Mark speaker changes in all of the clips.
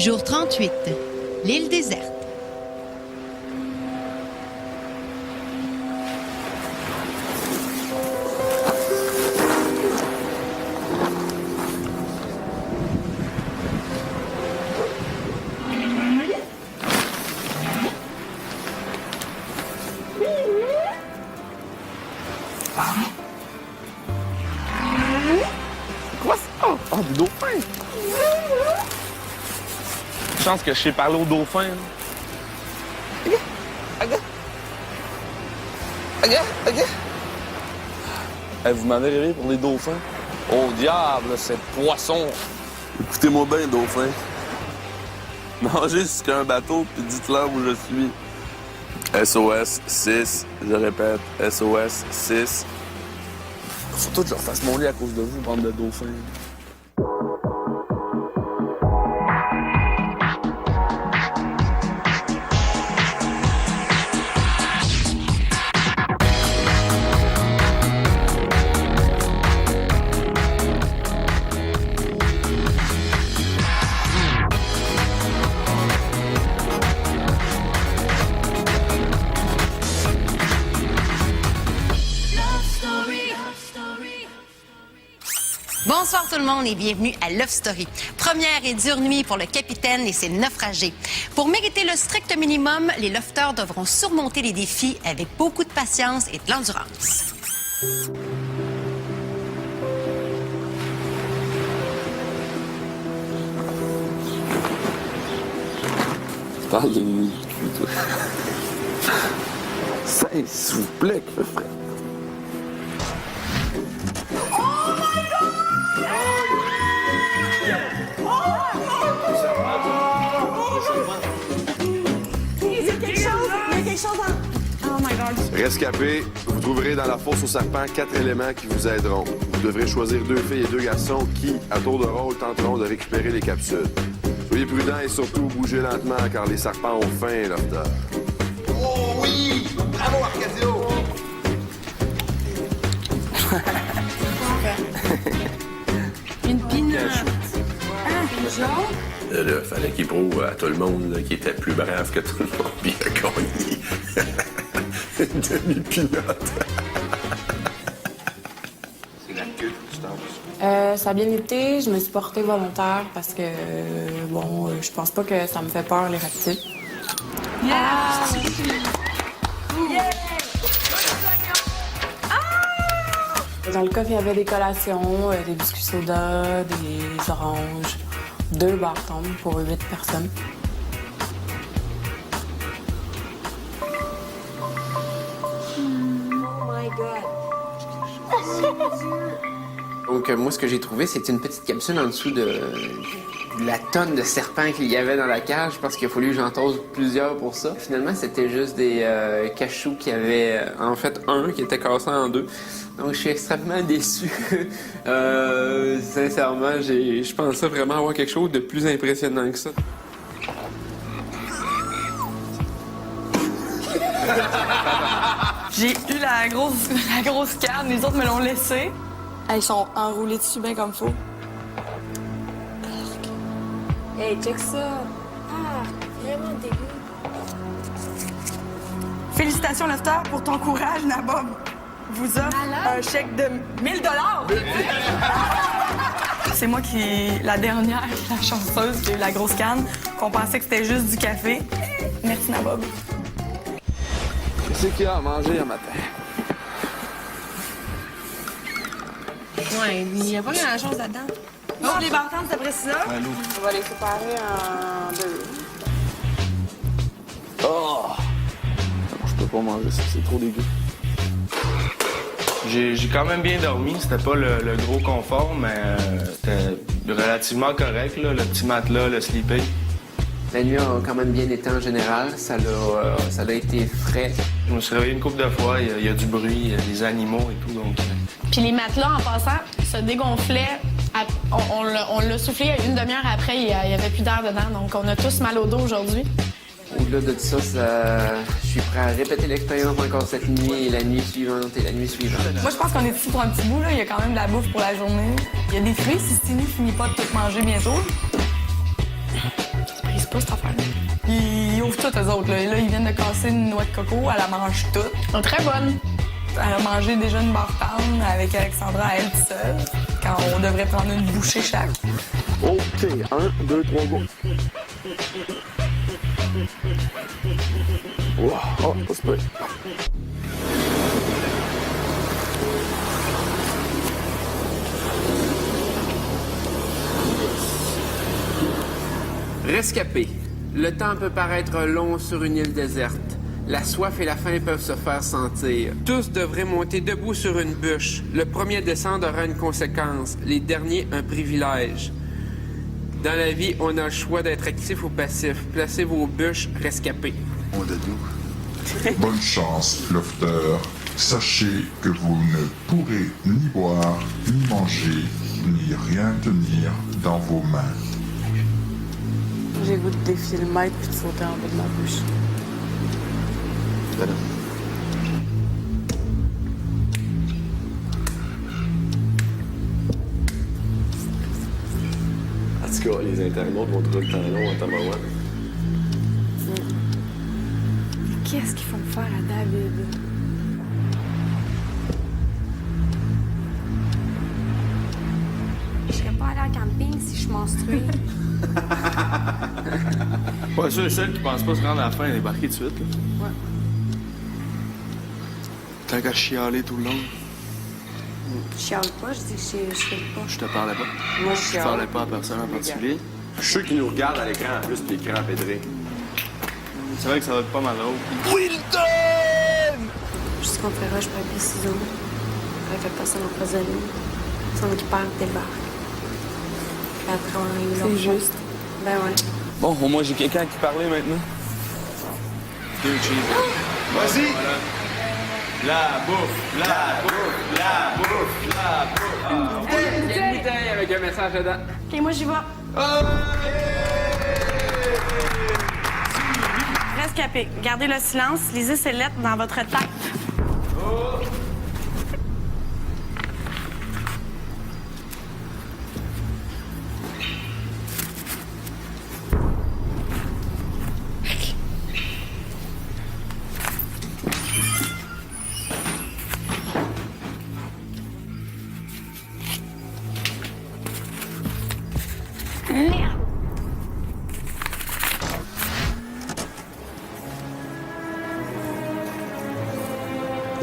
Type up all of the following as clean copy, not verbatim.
Speaker 1: Jour 38, l'île déserte.
Speaker 2: Quoi ça? Oh, des dauphins! Chance que je sais parler aux dauphins. Vous m'avez rêvé pour les dauphins? Oh diable, c'est poisson!
Speaker 3: Écoutez-moi bien, dauphin. Nagez jusqu'à un bateau, puis dites-leur où je suis. SOS 6, je répète, SOS 6.
Speaker 2: Faut tout que je refasse mon lit à cause de vous, bande de dauphins.
Speaker 1: Bonsoir tout le monde et bienvenue à Love Story. Première et dure nuit pour le capitaine et ses naufragés. Pour mériter le strict minimum, les lofters devront surmonter les défis avec beaucoup de patience et de l'endurance.
Speaker 3: Parle de nuit, toi. 16, s'il vous plaît, que frère.
Speaker 4: Rescapés, vous trouverez dans la fosse aux serpents 4 éléments qui vous aideront. Vous devrez choisir 2 filles et 2 garçons qui, à tour de rôle, tenteront de récupérer les capsules. Soyez prudents et surtout bougez lentement car les serpents ont faim, Lofter.
Speaker 5: Oh oui! Bravo, Arcadio!
Speaker 6: Une pinotte. Ah, une jaune?
Speaker 7: Là, fallait qu'il prouve à tout le monde qu'il était plus brave que tout le monde, puis il a gagné. Une demi-pinotte.
Speaker 5: C'est la queue, tu t'en
Speaker 6: Ça a bien été. Je me suis portée volontaire parce que, je pense pas que ça me fait peur, les reptiles. Dans le coffre, il y avait des collations, des biscuits soda, des oranges, 2 bartons pour 8 personnes.
Speaker 8: Donc, moi, ce que j'ai trouvé, c'est une petite capsule en dessous de la tonne de serpents qu'il y avait dans la cage parce qu'il a fallu que j'en tose plusieurs pour ça. Finalement, c'était juste des cachous qui avaient, en fait, un qui était cassé en 2. Donc, je suis extrêmement déçu. Sincèrement, je pensais vraiment avoir quelque chose de plus impressionnant que ça.
Speaker 9: J'ai eu la grosse canne, les autres me l'ont laissée. Ils sont enroulés dessus bien comme faut.
Speaker 6: Hey, check ça! Ah, vraiment dégueu.
Speaker 9: Félicitations, Lofter, pour ton courage. Nabob vous offre un chèque de 1000 $. C'est moi la dernière, la chanceuse qui a eu la grosse canne, qu'on pensait que c'était juste du café. Merci, Nabob.
Speaker 3: Qu'est-ce qu'il y a à manger un matin?
Speaker 6: Ouais, il n'y a pas grand-chose là-dedans.
Speaker 9: Oh, les bartendes, c'est après ça?
Speaker 3: Un loup.
Speaker 6: On va les séparer en 2.
Speaker 3: Oh! Non, je peux pas manger ça, c'est trop dégueu.
Speaker 2: J'ai quand même bien dormi. C'était pas le gros confort, mais c'était relativement correct, là. Le petit matelas, le sleeping.
Speaker 8: La nuit a quand même bien été en général. Ça a été frais.
Speaker 2: Je me suis réveillé une couple de fois. Il y a du bruit, il y a des animaux et tout, donc...
Speaker 9: Puis les matelas, en passant, se dégonflaient. On l'a soufflé une demi-heure après, il n'y avait plus d'air dedans. Donc, on a tous mal au dos aujourd'hui.
Speaker 8: Au-delà de ça, je suis prêt à répéter l'expérience encore cette nuit et la nuit suivante et la nuit suivante.
Speaker 9: Moi, je pense qu'on est ici pour un petit bout. Là. Il y a quand même de la bouffe pour la journée. Il y a des fruits si Stiny finit pas de tout manger bientôt. pas cette affaire.
Speaker 6: Ils ouvrent toutes, eux autres. Là, ils viennent de casser une noix de coco. Elle la mange toute.
Speaker 9: Elles sont très bonnes.
Speaker 6: Elle a mangé déjà une barre pound avec Alexandra à elle toute seule. Quand on devrait prendre une bouchée chaque.
Speaker 3: OK, 1, 2, 3, go. Wow, oh, pas super.
Speaker 8: Rescapé. Le temps peut paraître long sur une île déserte. La soif et la faim peuvent se faire sentir. Tous devraient monter debout sur une bûche. Le premier à descendre aura une conséquence, les derniers un privilège. Dans la vie, on a le choix d'être actif ou passif. Placez vos bûches rescapées.
Speaker 10: Bonne chance, Lofter. Sachez que vous ne pourrez ni boire, ni manger, ni rien tenir dans vos mains.
Speaker 6: J'ai le goût de défier le maître puis de sauter en bas de ma bouche.
Speaker 4: En tout cas, les internautes vont trouver le temps long en tabarouette.
Speaker 6: Qu'est-ce qu'ils font faire à David?
Speaker 11: Je serais pas allée en camping si je menstruais.
Speaker 2: Ouais, ceux et celles qui pensent pas se rendre à la fin et débarquer de suite. Là.
Speaker 6: Ouais.
Speaker 2: Tant qu'à chialer tout le long.
Speaker 11: Je chiale pas, je dis que je fais pas.
Speaker 2: Je te parlais pas.
Speaker 6: Moi, je
Speaker 2: Je
Speaker 6: chiale.
Speaker 2: parlais pas à personne en particulier.
Speaker 4: Ceux qui nous regardent à l'écran en plus, puis l'écran empêtré.
Speaker 2: C'est vrai que ça va être pas mal drôle.
Speaker 11: Juste qu'on fait rush, papier, ciseaux. Fait que personne en face de nous. Son qui part débarque. Puis après, on a eu l'autre.
Speaker 6: C'est juste.
Speaker 11: Ben ouais.
Speaker 3: Bon, au moins j'ai quelqu'un qui parlait maintenant.
Speaker 2: Deux cheese. Vas-y! La bouffe, la bouffe, la bouffe, la bouffe.
Speaker 8: Il y a une bouteille avec un message dedans.
Speaker 9: OK, moi, j'y vais. Rescapé. Gardez le silence. Lisez ces lettres dans votre tête.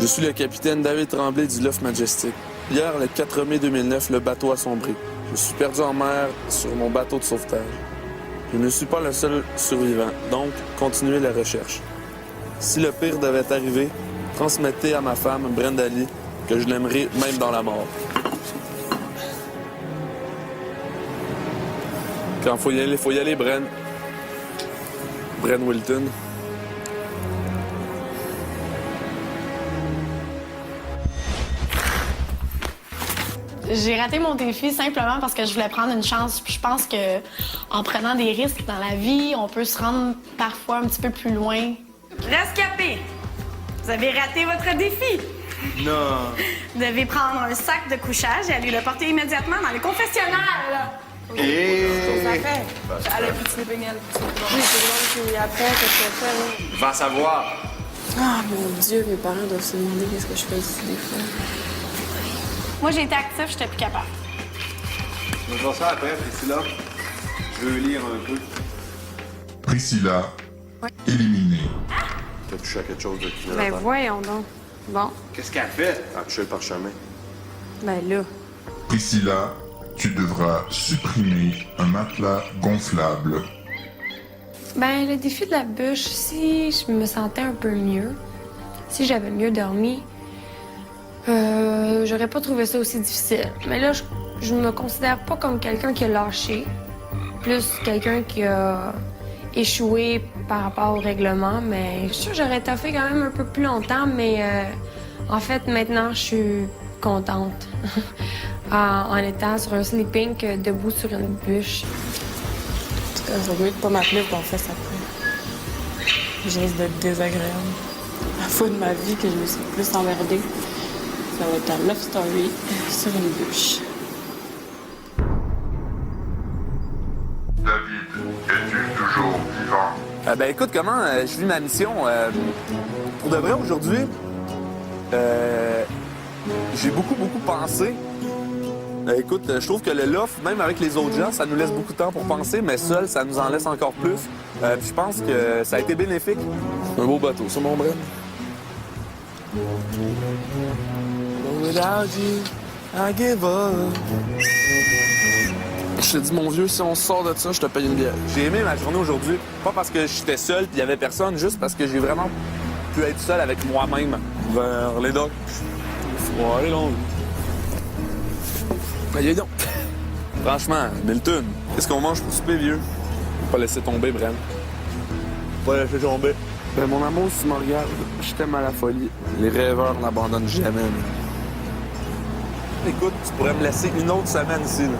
Speaker 3: Je suis le capitaine David Tremblay du Loft Majestic. Hier, le 4 mai 2009, le bateau a sombré. Je suis perdu en mer sur mon bateau de sauvetage. Je ne suis pas le seul survivant, donc continuez la recherche. Si le pire devait arriver, transmettez à ma femme, Brenda Lee, que je l'aimerai même dans la mort. Quand faut y aller, Bren. Bren Wilton.
Speaker 9: J'ai raté mon défi simplement parce que je voulais prendre une chance. Puis je pense que en prenant des risques dans la vie, on peut se rendre parfois un petit peu plus loin. Rescapé! Vous avez raté votre défi!
Speaker 2: Non!
Speaker 9: Vous devez prendre un sac de couchage et aller le porter immédiatement dans le confessionnal.
Speaker 6: Ça fait. Elle a plus de sleeping elle. Puis après, qu'est-ce qu'elle fait, là?
Speaker 4: Va savoir!
Speaker 6: Ah, mon Dieu, mes parents doivent se demander qu'est-ce que je fais ici des fois.
Speaker 9: Moi, j'ai été actif, j'étais plus capable.
Speaker 4: Je vais faire ça après, Priscilla. Je veux lire un peu.
Speaker 10: Priscilla, éliminée.
Speaker 4: T'as touché à quelque chose de qui
Speaker 11: Ben voyons donc. Bon,
Speaker 4: Qu'est-ce qu'elle fait? Elle a touché le parchemin.
Speaker 11: ben là.
Speaker 10: Priscilla, tu devras supprimer un matelas gonflable.
Speaker 11: Ben, le défi de la bûche, si je me sentais un peu mieux, si j'avais mieux dormi, j'aurais pas trouvé ça aussi difficile. Mais là, je me considère pas comme quelqu'un qui a lâché, plus quelqu'un qui a échoué par rapport au règlement. Mais je suis sûre que j'aurais taffé quand même un peu plus longtemps, mais en fait, maintenant, je suis contente en étant sur un sleeping que debout sur une bûche.
Speaker 6: Ça vaut mieux de pas m'appeler qu'on fait ça après. Je risque d'être désagréable. La fois de ma vie que je me suis plus emmerdée, ça va être un love story sur une bûche.
Speaker 10: David Es-tu toujours vivant?
Speaker 3: Ben écoute, comment je vis ma mission? Pour de vrai, aujourd'hui, j'ai beaucoup pensé. Écoute, je trouve que le loft, même avec les autres gens, ça nous laisse beaucoup de temps pour penser, mais seul, ça nous en laisse encore plus. Puis je pense que ça a été bénéfique. Un beau bateau, ça, mon Bren. Without you, I give up. Je te dis, mon vieux, si on sort de ça, je te paye une bière. J'ai aimé ma journée aujourd'hui, pas parce que j'étais seul et il y avait personne, juste parce que j'ai vraiment pu être seul avec moi-même vers les docks. Ouais, allez donc. Allez donc. Franchement, Milton, qu'est-ce qu'on mange pour souper, vieux? Pas laisser tomber, Bren. Pas laisser tomber. Ben, mon amour, si tu me regardes, je t'aime à la folie. Les rêveurs n'abandonnent jamais, man. Écoute, tu pourrais me laisser une autre semaine ici, là.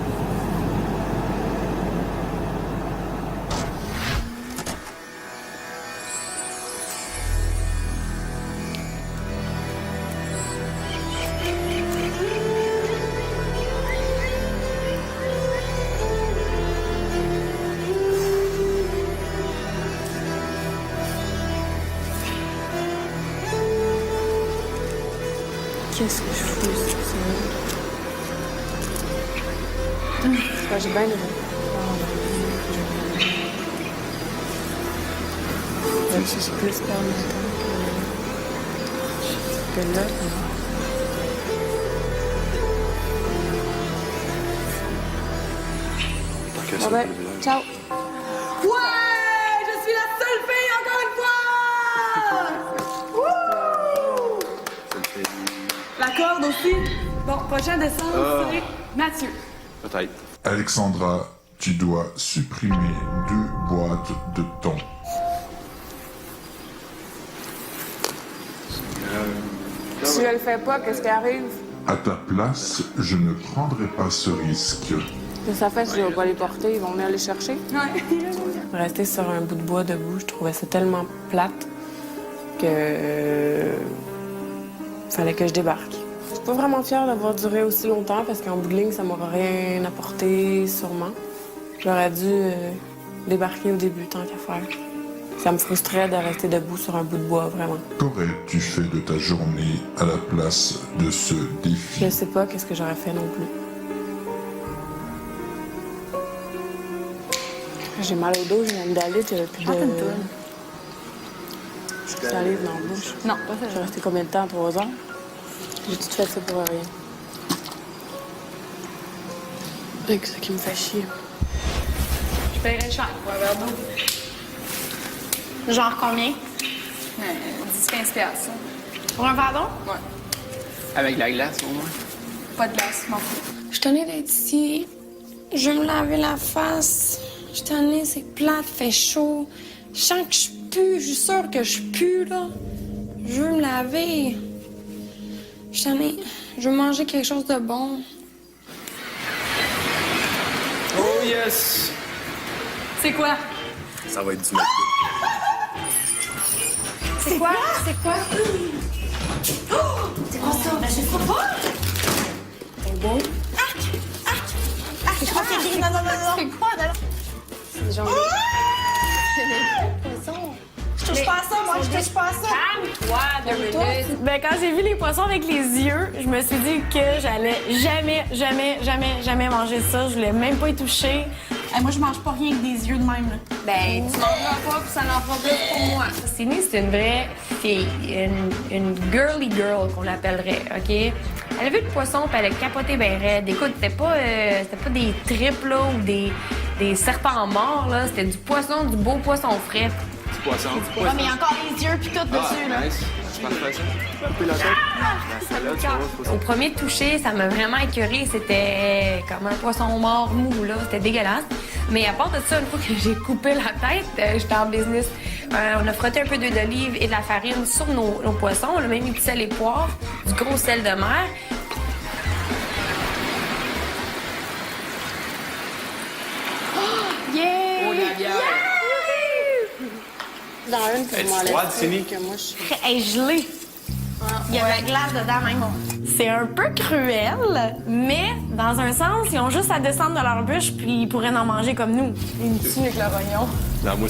Speaker 6: Qu'est-ce que je fous, c'est j'ai bien aimé. Même si j'ai plus peur maintenant que là. Ah ben, ciao.
Speaker 9: Ouais! Je suis la seule fille, encore une fois! Wouh! La corde aussi. Bon, prochain descente, c'est Mathieu.
Speaker 2: Peut-être.
Speaker 10: Alexandra, tu dois supprimer 2 boîtes de thon.
Speaker 6: Si je le fais pas, qu'est-ce qui arrive?
Speaker 10: À ta place, je ne prendrai pas ce risque.
Speaker 6: Que ça fait si je vais pas les porter, ils vont venir les chercher?
Speaker 9: Ouais.
Speaker 6: Rester sur un bout de bois debout, je trouvais ça tellement plate que fallait que je débarque. Je suis pas vraiment fière d'avoir duré aussi longtemps parce qu'en bout de ligne, ça m'aurait rien apporté, sûrement. J'aurais dû débarquer au début, tant qu'à faire. Ça me frustrait de rester debout sur un bout de bois, vraiment.
Speaker 10: Qu'aurais-tu fait de ta journée à la place de ce défi?
Speaker 6: Je sais pas qu'est-ce que j'aurais fait non plus. J'ai mal au dos, je viens d'aller, j'avais plus de... salive dans la bouche.
Speaker 9: Non, pas ça.
Speaker 6: J'ai resté combien de temps? 3 heures? J'ai tout fait ça pour rien. C'est ça qui me fait chier.
Speaker 9: Je paierais cher pour un verre d'eau. Genre combien?
Speaker 12: 10-15$.
Speaker 9: Pour un verre d'eau?
Speaker 12: Ouais.
Speaker 8: Avec la glace, au moins.
Speaker 12: Pas de glace, m'en fous.
Speaker 11: Je tenais d'être ici. Je veux me laver la face. Je tenais, c'est plate, fait chaud. Je sens que je pue. Je suis sûre que je pue, là. Je veux me laver. Je tenais. Je veux manger quelque chose de bon.
Speaker 2: Oh yes!
Speaker 12: C'est quoi?
Speaker 7: Ça va être du McDo.
Speaker 9: C'est quoi? C'est quoi? Oh! C'est quoi ça? Je sais pas!
Speaker 6: C'est beau?
Speaker 9: Je crois qu'il y a quelque chose. Non. C'est quoi, là?
Speaker 6: C'est genre...
Speaker 9: Je touche pas à ça, moi, je touche pas à ça.
Speaker 12: Calme-toi, 2 minutes.
Speaker 9: Ben, quand j'ai vu les poissons avec les yeux, je me suis dit que j'allais jamais manger ça. Je voulais même pas y toucher. Moi, je mange pas rien avec des yeux de même, là.
Speaker 12: Ben, tu mangeras pas, puis ça n'en fera plus pour moi.
Speaker 13: Cindy, c'est une vraie fille, une girly girl qu'on l'appellerait, OK? Elle a vu le poisson, puis elle a capoté bien raide. Écoute, c'était pas des tripes, là, ou des serpents morts, là. C'était du poisson, du beau poisson frais.
Speaker 2: Du poisson.
Speaker 9: Ouais, mais il y a encore les yeux puis tout dessus, là.
Speaker 2: Nice. Tu parfait ça? Couper la tête. Là, tu vois,
Speaker 13: Au premier toucher, ça m'a vraiment écœurée. C'était comme un poisson mort mou, là. C'était dégueulasse. Mais à part de ça, une fois que j'ai coupé la tête, j'étais en business. On a frotté un peu d'huile d'olive et de la farine sur nos poissons. On a même mis du sel et poivre, du gros sel de mer.
Speaker 9: Yeah!
Speaker 8: Oh, la bière!
Speaker 6: Dans une, puis
Speaker 2: Elle
Speaker 6: je
Speaker 2: est
Speaker 6: m'enlève
Speaker 2: froide,
Speaker 6: plus
Speaker 2: Cindy?
Speaker 6: que moi, je suis...
Speaker 9: Elle est gelée. Il y a de la glace dedans, même. C'est un peu cruel, mais dans un sens, ils ont juste à descendre de leur bûche puis ils pourraient en manger comme nous.
Speaker 12: Une petite avec leur oignon.
Speaker 7: Non, moi,